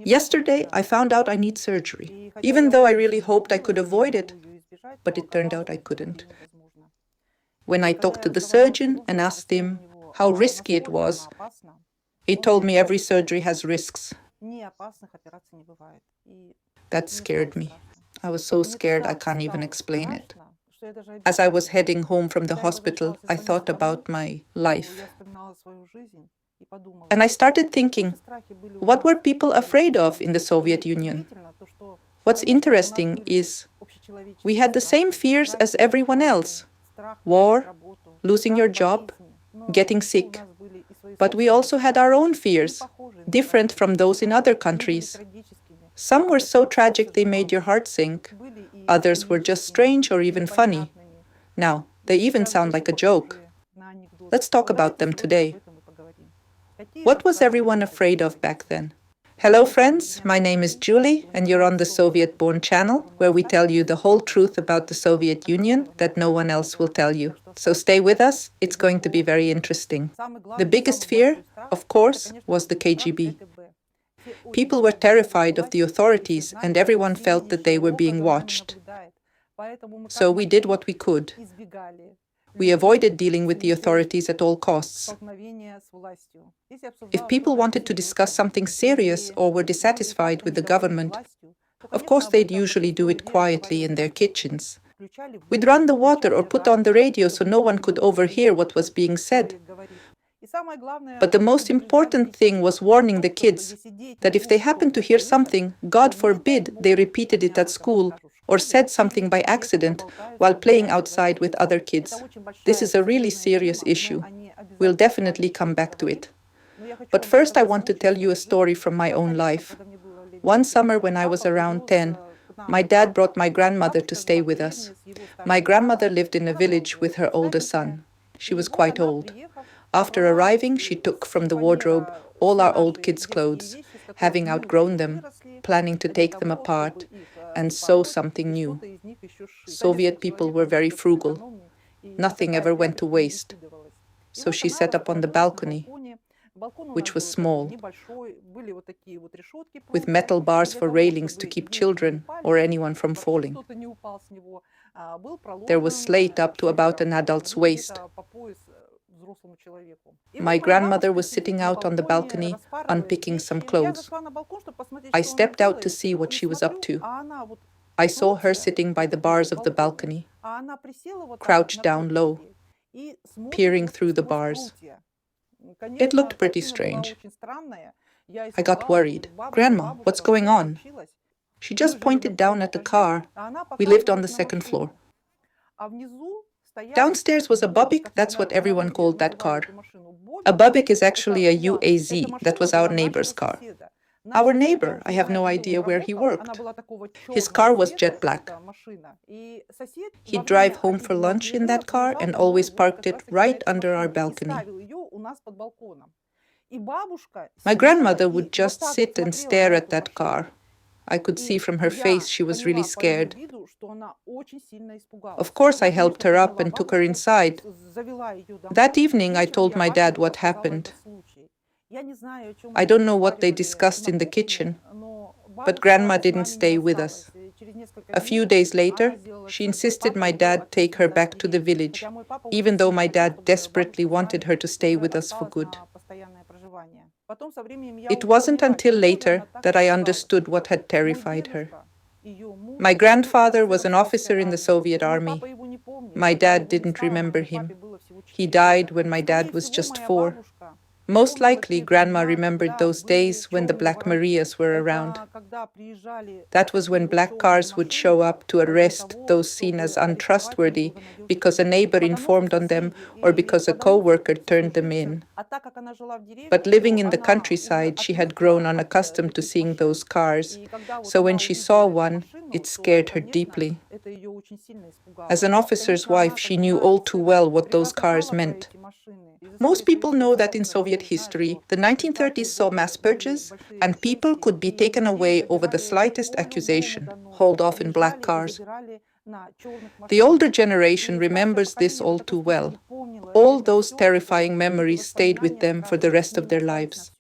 Yesterday, I found out I need surgery, even though I really hoped I could avoid it, but it turned out I couldn't. When I talked to the surgeon and asked him how risky it was, he told me every surgery has risks. That scared me. I was so scared I can't even explain it. As I was heading home from the hospital, I thought about my life. And I started thinking, what were people afraid of in the Soviet Union? What's interesting is we had the same fears as everyone else: war, losing your job, getting sick. But we also had our own fears, different from those in other countries. Some were so tragic they made your heart sink. Others were just strange or even funny. Now, they even sound like a joke. Let's talk about them today. What was everyone afraid of back then? Hello friends, my name is Julie and you're on the Soviet-Born channel, where we tell you the whole truth about the Soviet Union that no one else will tell you. So stay with us, it's going to be very interesting. The biggest fear, of course, was the KGB. People were terrified of the authorities and everyone felt that they were being watched. So we did what we could. We avoided dealing with the authorities at all costs. If people wanted to discuss something serious or were dissatisfied with the government, of course they'd usually do it quietly in their kitchens. We'd run the water or put on the radio so no one could overhear what was being said. But the most important thing was warning the kids that if they happened to hear something, God forbid they repeated it at school or said something by accident while playing outside with other kids. This is a really serious issue. We'll definitely come back to it. But first I want to tell you a story from my own life. One summer when I was around 10, my dad brought my grandmother to stay with us. My grandmother lived in a village with her older son. She was quite old. After arriving, she took from the wardrobe all our old kids' clothes, having outgrown them, planning to take them apart and sew something new. Soviet people were very frugal. Nothing ever went to waste. So she set up on the balcony, which was small, with metal bars for railings to keep children or anyone from falling. There was slate up to about an adult's waist. My grandmother was sitting out on the balcony, unpicking some clothes. I stepped out to see what she was up to. I saw her sitting by the bars of the balcony, crouched down low, peering through the bars. It looked pretty strange. I got worried. "Grandma, what's going on?" She just pointed down at the car. We lived on the second floor. Downstairs was a Bubik, that's what everyone called that car. A Bubik is actually a UAZ, that was our neighbor's car. Our neighbor, I have no idea where he worked. His car was jet black. He'd drive home for lunch in that car and always parked it right under our balcony. My grandmother would just sit and stare at that car. I could see from her face she was really scared. Of course, I helped her up and took her inside. That evening, I told my dad what happened. I don't know what they discussed in the kitchen, but Grandma didn't stay with us. A few days later, she insisted my dad take her back to the village, even though my dad desperately wanted her to stay with us for good. It wasn't until later that I understood what had terrified her. My grandfather was an officer in the Soviet army. My dad didn't remember him. He died when my dad was just 4. Most likely, Grandma remembered those days when the Black Marias were around. That was when black cars would show up to arrest those seen as untrustworthy because a neighbor informed on them or because a co-worker turned them in. But living in the countryside, she had grown unaccustomed to seeing those cars, so when she saw one, it scared her deeply. As an officer's wife, she knew all too well what those cars meant. Most people know that in Soviet history, the 1930s saw mass purges, and people could be taken away over the slightest accusation, hauled off in black cars. The older generation remembers this all too well. All those terrifying memories stayed with them for the rest of their lives.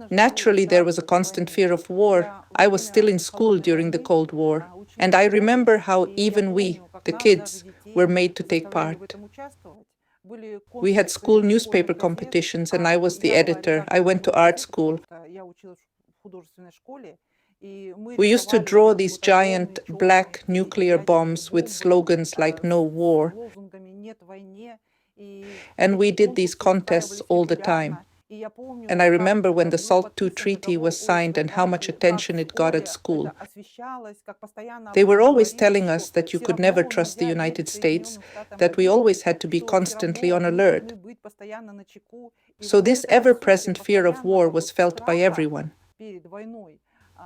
Naturally, there was a constant fear of war. I was still in school during the Cold War, and I remember how even we, the kids, were made to take part. We had school newspaper competitions, and I was the editor. I went to art school. We used to draw these giant black nuclear bombs with slogans like "No War," and we did these contests all the time. And I remember when the SALT II treaty was signed and how much attention it got at school. They were always telling us that you could never trust the United States, that we always had to be constantly on alert. So this ever-present fear of war was felt by everyone.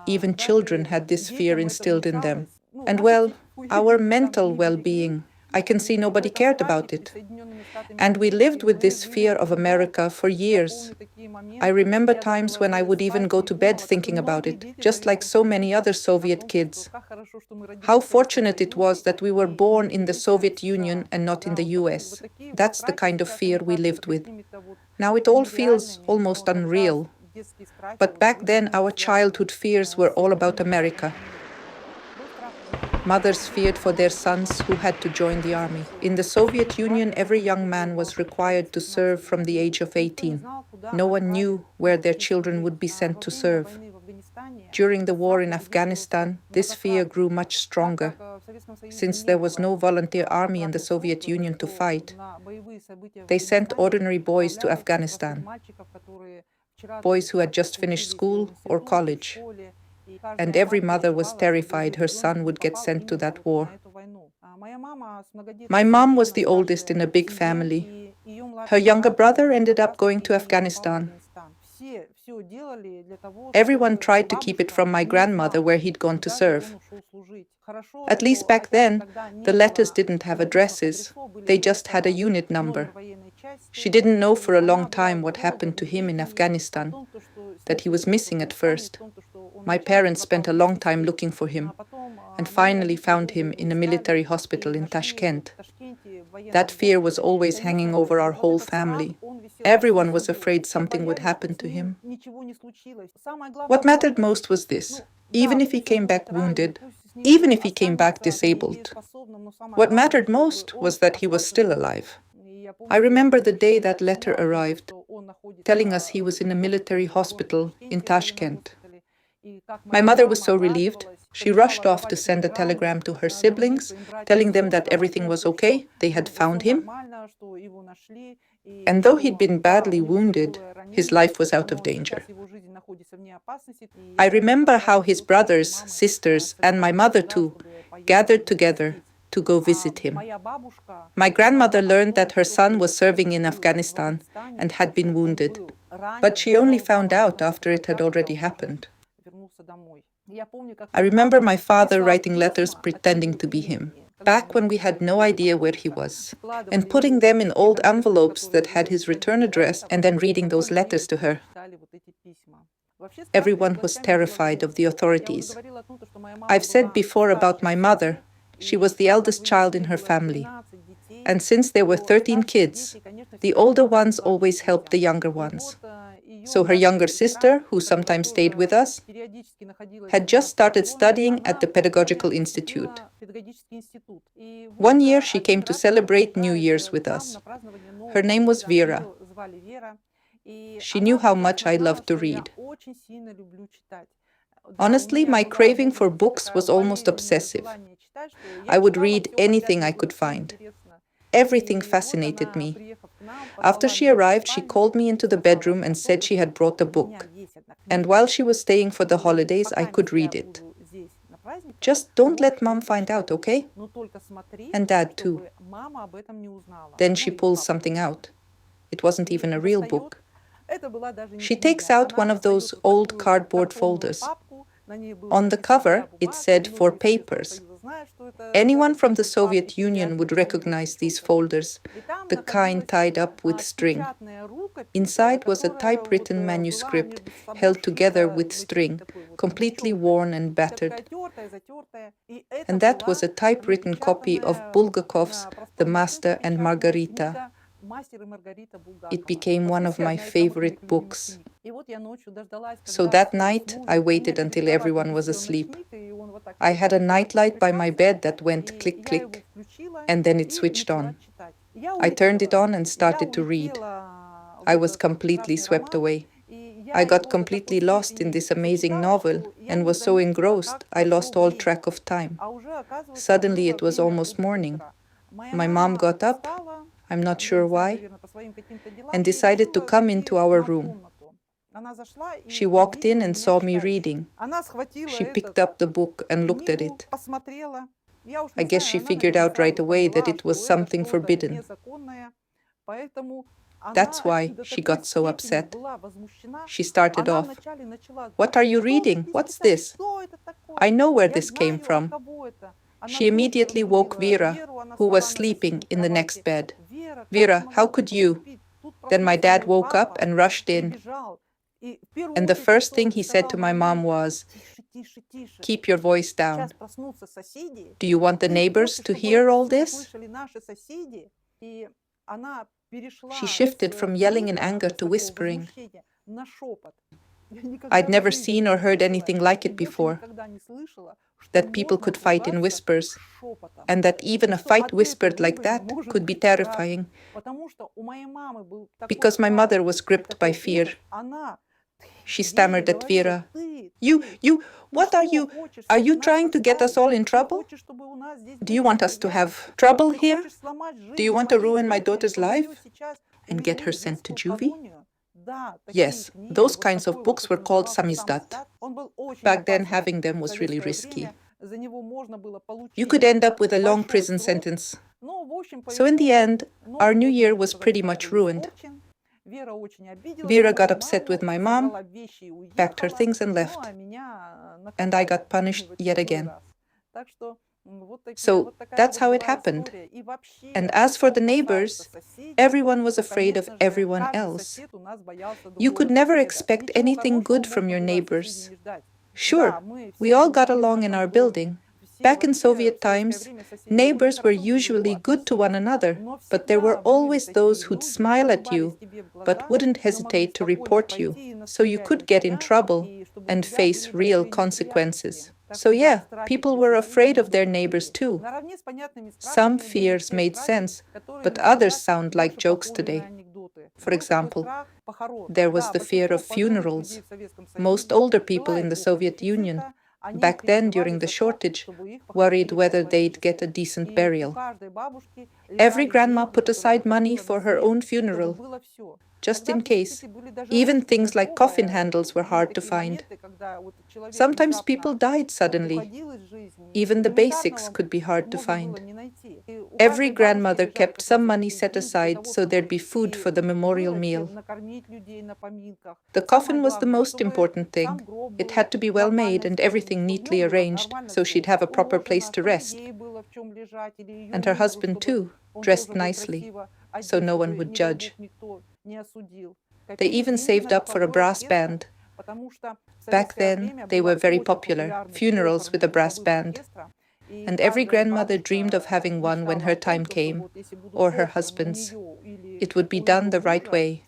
Even children had this fear instilled in them. And well, our mental well-being, I can see nobody cared about it. And we lived with this fear of America for years. I remember times when I would even go to bed thinking about it, just like so many other Soviet kids. How fortunate it was that we were born in the Soviet Union and not in the US. That's the kind of fear we lived with. Now it all feels almost unreal. But back then, our childhood fears were all about America. Mothers feared for their sons who had to join the army. In the Soviet Union, every young man was required to serve from the age of 18. No one knew where their children would be sent to serve. During the war in Afghanistan, this fear grew much stronger. Since there was no volunteer army in the Soviet Union to fight, they sent ordinary boys to Afghanistan, boys who had just finished school or college. And every mother was terrified her son would get sent to that war. My mom was the oldest in a big family. Her younger brother ended up going to Afghanistan. Everyone tried to keep it from my grandmother where he'd gone to serve. At least back then, the letters didn't have addresses. They just had a unit number. She didn't know for a long time what happened to him in Afghanistan, that he was missing at first. My parents spent a long time looking for him and finally found him in a military hospital in Tashkent. That fear was always hanging over our whole family. Everyone was afraid something would happen to him. What mattered most was this: even if he came back wounded, even if he came back disabled, what mattered most was that he was still alive. I remember the day that letter arrived, telling us he was in a military hospital in Tashkent. My mother was so relieved. She rushed off to send a telegram to her siblings, telling them that everything was okay, they had found him. And though he'd been badly wounded, his life was out of danger. I remember how his brothers, sisters, and my mother too gathered together to go visit him. My grandmother learned that her son was serving in Afghanistan and had been wounded, but she only found out after it had already happened. I remember my father writing letters pretending to be him, back when we had no idea where he was, and putting them in old envelopes that had his return address and then reading those letters to her. Everyone was terrified of the authorities. I've said before about my mother, she was the eldest child in her family. And since there were 13 kids, the older ones always helped the younger ones. So her younger sister, who sometimes stayed with us, had just started studying at the Pedagogical Institute. One year she came to celebrate New Year's with us. Her name was Vera. She knew how much I loved to read. Honestly, my craving for books was almost obsessive. I would read anything I could find. Everything fascinated me. After she arrived, she called me into the bedroom and said she had brought a book. And while she was staying for the holidays, I could read it. Just don't let Mom find out, okay? And Dad too. Then she pulls something out. It wasn't even a real book. She takes out one of those old cardboard folders. On the cover, it said "for papers." Anyone from the Soviet Union would recognize these folders, the kind tied up with string. Inside was a typewritten manuscript held together with string, completely worn and battered. And that was a typewritten copy of Bulgakov's The Master and Margarita, It became one of my favorite books. So that night, I waited until everyone was asleep. I had a nightlight by my bed that went click, click, and then it switched on. I turned it on and started to read. I was completely swept away. I got completely lost in this amazing novel and was so engrossed I lost all track of time. Suddenly it was almost morning. My mom got up, I'm not sure why, and decided to come into our room. She walked in and saw me reading. She picked up the book and looked at it. I guess she figured out right away that it was something forbidden. That's why she got so upset. She started off, "What are you reading? What's this? I know where this came from." She immediately woke Vera, who was sleeping in the next bed. "Vera, how could you?" Then my dad woke up and rushed in. And the first thing he said to my mom was, "Keep your voice down. Do you want the neighbors to hear all this?" She shifted from yelling in anger to whispering. I'd never seen or heard anything like it before, that people could fight in whispers, and that even a fight whispered like that could be terrifying, because my mother was gripped by fear. She stammered at Vera, what are you? Are you trying to get us all in trouble? Do you want us to have trouble here? Do you want to ruin my daughter's life and get her sent to juvie? Yes, those kinds of books were called samizdat. Back then, having them was really risky. You could end up with a long prison sentence. So in the end, our new year was pretty much ruined. Vera got upset with my mom, packed her things and left. And I got punished yet again. So that's how it happened. And as for the neighbors, everyone was afraid of everyone else. You could never expect anything good from your neighbors. Sure, we all got along in our building. Back in Soviet times, neighbors were usually good to one another, but there were always those who'd smile at you, but wouldn't hesitate to report you, so you could get in trouble and face real consequences. So yeah, people were afraid of their neighbors too. Some fears made sense, but others sound like jokes today. For example, there was the fear of funerals. Most older people in the Soviet Union, back then during the shortage, worried whether they'd get a decent burial. Every grandma put aside money for her own funeral, just in case. Even things like coffin handles were hard to find. Sometimes people died suddenly. Even the basics could be hard to find. Every grandmother kept some money set aside so there'd be food for the memorial meal. The coffin was the most important thing. It had to be well made and everything neatly arranged so she'd have a proper place to rest. And her husband too, dressed nicely, so no one would judge. They even saved up for a brass band. Back then, they were very popular, funerals with a brass band. And every grandmother dreamed of having one when her time came, or her husband's. It would be done the right way.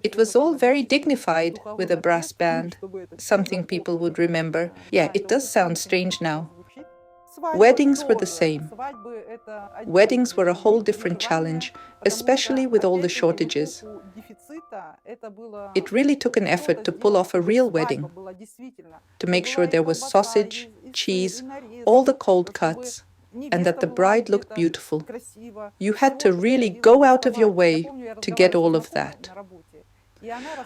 It was all very dignified with a brass band, something people would remember. Yeah, it does sound strange now. Weddings were the same. Weddings were a whole different challenge, especially with all the shortages. It really took an effort to pull off a real wedding, to make sure there was sausage, cheese, all the cold cuts, and that the bride looked beautiful. You had to really go out of your way to get all of that.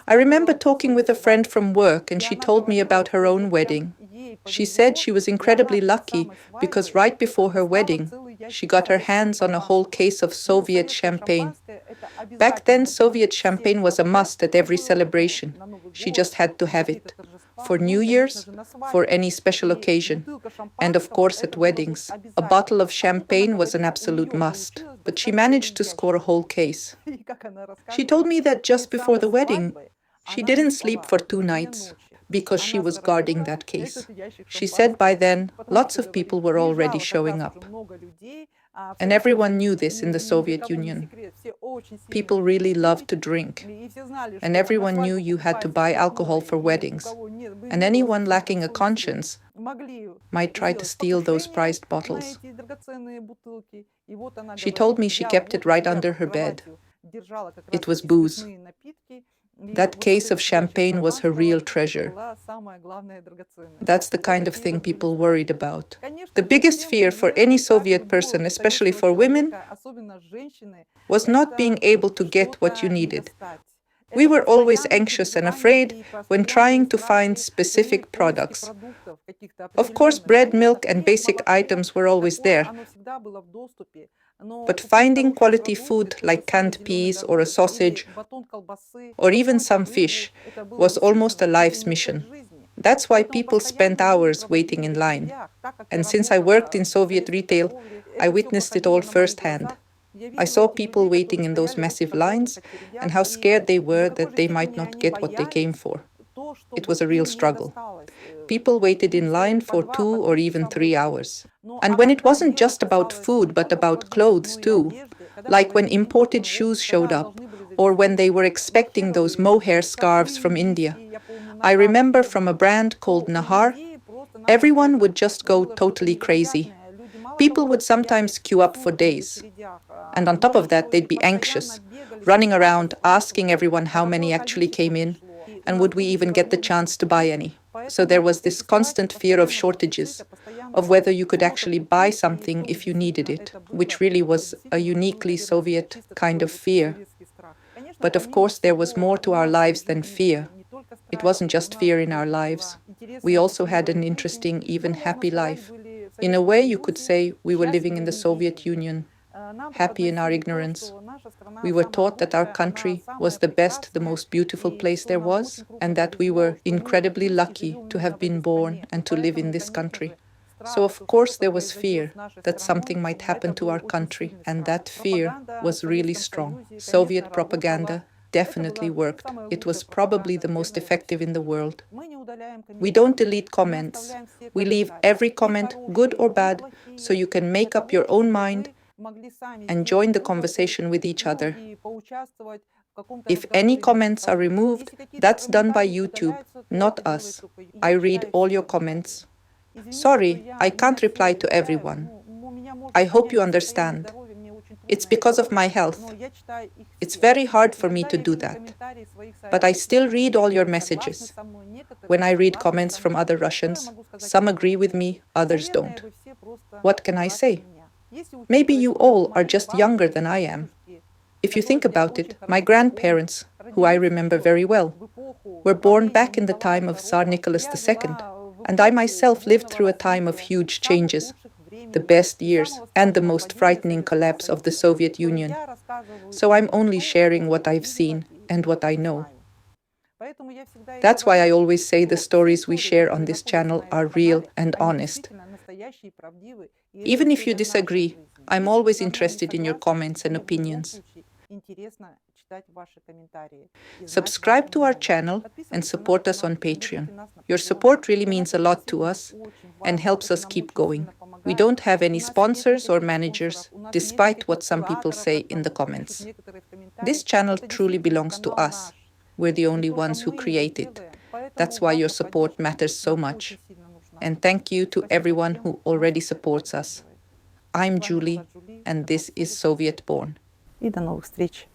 I remember talking with a friend from work, and she told me about her own wedding. She said she was incredibly lucky because right before her wedding, she got her hands on a whole case of Soviet champagne. Back then, Soviet champagne was a must at every celebration. She just had to have it. For New Year's, for any special occasion, and of course at weddings. A bottle of champagne was an absolute must, but she managed to score a whole case. She told me that just before the wedding, she didn't sleep for 2 nights because she was guarding that case. She said by then, lots of people were already showing up. And everyone knew this in the Soviet Union. People really loved to drink, and everyone knew you had to buy alcohol for weddings, and anyone lacking a conscience might try to steal those prized bottles. She told me she kept it right under her bed. It was booze. That case of champagne was her real treasure. That's the kind of thing people worried about. The biggest fear for any Soviet person, especially for women, was not being able to get what you needed. We were always anxious and afraid when trying to find specific products. Of course, bread, milk, and basic items were always there. But finding quality food like canned peas or a sausage or even some fish was almost a life's mission. That's why people spent hours waiting in line. And since I worked in Soviet retail, I witnessed it all firsthand. I saw people waiting in those massive lines and how scared they were that they might not get what they came for. It was a real struggle. People waited in line for 2 or even 3 hours. And when it wasn't just about food, but about clothes too, like when imported shoes showed up, or when they were expecting those mohair scarves from India. I remember from a brand called Nahar, everyone would just go totally crazy. People would sometimes queue up for days. And on top of that, they'd be anxious, running around, asking everyone how many actually came in, and would we even get the chance to buy any. So there was this constant fear of shortages, of whether you could actually buy something if you needed it, which really was a uniquely Soviet kind of fear. But of course, there was more to our lives than fear. It wasn't just fear in our lives. We also had an interesting, even happy life. In a way, you could say we were living in the Soviet Union, happy in our ignorance. We were taught that our country was the best, the most beautiful place there was, and that we were incredibly lucky to have been born and to live in this country. So of course there was fear that something might happen to our country, and that fear was really strong. Soviet propaganda definitely worked. It was probably the most effective in the world. We don't delete comments. We leave every comment, good or bad, so you can make up your own mind and join the conversation with each other. If any comments are removed, that's done by YouTube, not us. I read all your comments. Sorry, I can't reply to everyone. I hope you understand. It's because of my health. It's very hard for me to do that. But I still read all your messages. When I read comments from other Russians, some agree with me, others don't. What can I say? Maybe you all are just younger than I am. If you think about it, my grandparents, who I remember very well, were born back in the time of Tsar Nicholas II, and I myself lived through a time of huge changes, the best years and the most frightening collapse of the Soviet Union. So I'm only sharing what I've seen and what I know. That's why I always say the stories we share on this channel are real and honest. Even if you disagree, I'm always interested in your comments and opinions. Subscribe to our channel and support us on Patreon. Your support really means a lot to us and helps us keep going. We don't have any sponsors or managers, despite what some people say in the comments. This channel truly belongs to us. We're the only ones who create it. That's why your support matters so much. And thank you to everyone who already supports us. I'm Julie, and this is Soviet Born. И до новых встреч!